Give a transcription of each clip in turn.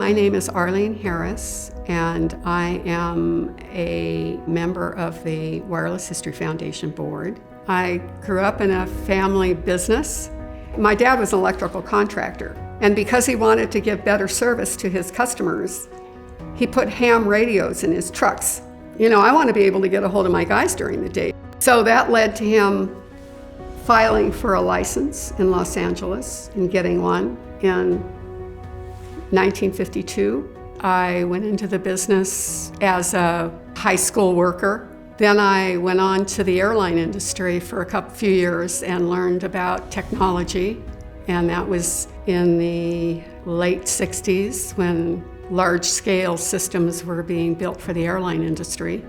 My name is Arlene Harris, and I am a member of the Wireless History Foundation board. I grew up in a family business. My dad was an electrical contractor, and because he wanted to give better service to his customers, he put ham radios in his trucks. I want to be able to get a hold of my guys during the day. So that led to him filing for a license in Los Angeles and getting one in 1952. I went into the business as a high school worker. Then I went on to the airline industry for a few years and learned about technology. And that was in the late 60s when large-scale systems were being built for the airline industry.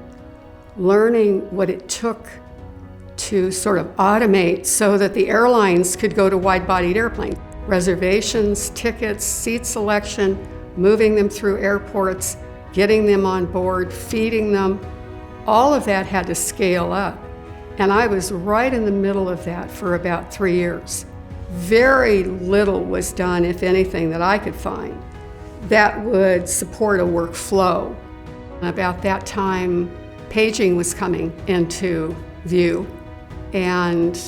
Learning what it took to sort of automate so that the airlines could go to wide-bodied airplanes. Reservations, tickets, seat selection, moving them through airports, getting them on board, feeding them. All of that had to scale up. And I was right in the middle of that for about 3 years. Very little was done, if anything, that I could find that would support a workflow. About that time, paging was coming into view, and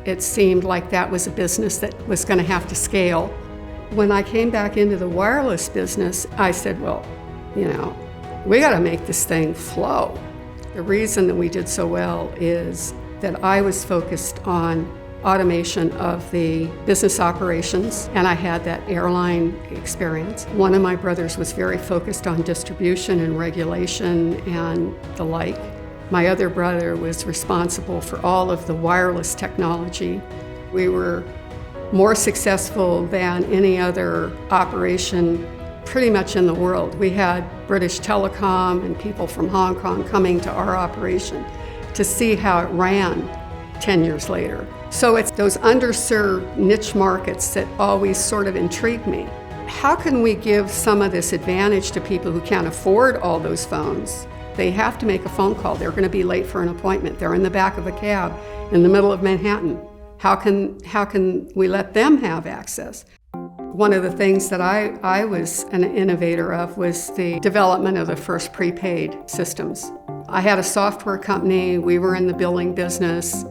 it seemed like that was a business that was going to have to scale. When I came back into the wireless business, I said, well, we got to make this thing flow. The reason that we did so well is that I was focused on automation of the business operations, and I had that airline experience. One of my brothers was very focused on distribution and regulation and the like. My other brother was responsible for all of the wireless technology. We were more successful than any other operation pretty much in the world. We had British Telecom and people from Hong Kong coming to our operation to see how it ran 10 years later. So it's those underserved niche markets that always sort of intrigue me. How can we give some of this advantage to people who can't afford all those phones? They have to make a phone call. They're going to be late for an appointment. They're in the back of a cab in the middle of Manhattan. How can we let them have access? One of the things that I was an innovator of was the development of the first prepaid systems. I had a software company. We were in the billing business.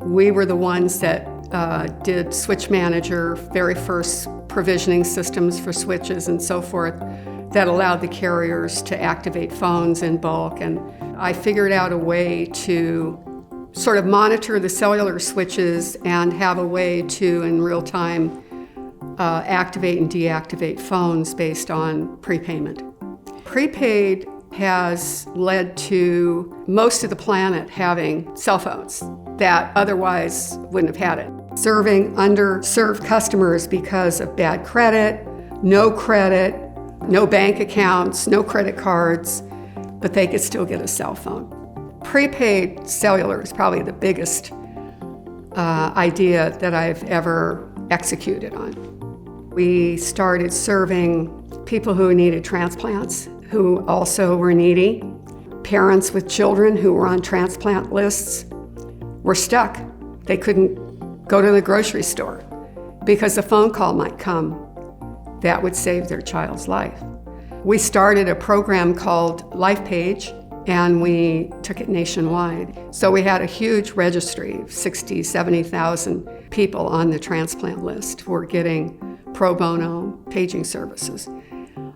We were the ones that did Switch Manager, very first provisioning systems for switches and so forth, that allowed the carriers to activate phones in bulk. And I figured out a way to sort of monitor the cellular switches and have a way to, in real time, activate and deactivate phones based on prepayment. Prepaid has led to most of the planet having cell phones that otherwise wouldn't have had it. Serving underserved customers because of bad credit, no bank accounts, no credit cards, but they could still get a cell phone. Prepaid cellular is probably the biggest idea that I've ever executed on. We started serving people who needed transplants, who also were needy. Parents with children who were on transplant lists were stuck. They couldn't go to the grocery store because a phone call might come that would save their child's life. We started a program called LifePage, and we took it nationwide. So we had a huge registry of 60,000, 70,000 people on the transplant list who were getting pro bono paging services.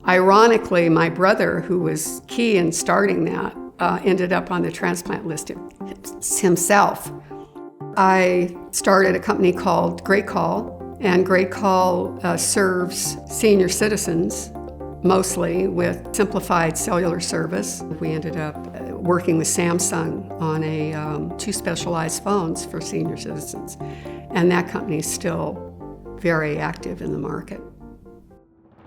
Ironically, my brother, who was key in starting that, ended up on the transplant list himself. I started a company called Great Call, and Great Call serves senior citizens mostly with simplified cellular service. We ended up working with Samsung on two specialized phones for senior citizens, and that company is still very active in the market.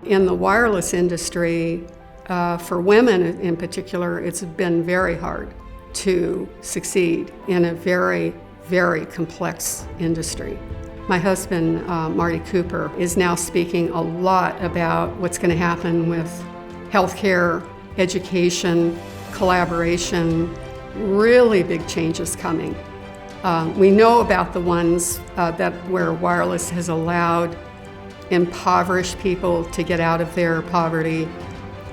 In the wireless industry, for women in particular, it's been very hard to succeed in a very, very complex industry. My husband, Marty Cooper, is now speaking a lot about what's going to happen with healthcare, education, collaboration, really big changes coming. We know about the ones where wireless has allowed impoverished people to get out of their poverty.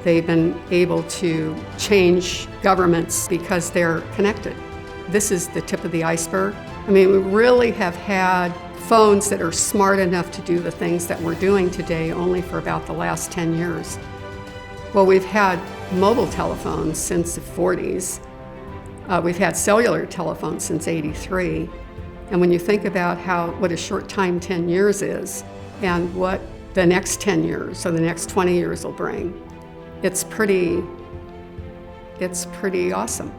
They've been able to change governments because they're connected. This is the tip of the iceberg. I mean, we really have had phones that are smart enough to do the things that we're doing today only for about the last 10 years. Well, we've had mobile telephones since the 40s. We've had cellular telephones since '83. And when you think about what a short time 10 years is and what the next 10 years or the next 20 years will bring, it's pretty awesome.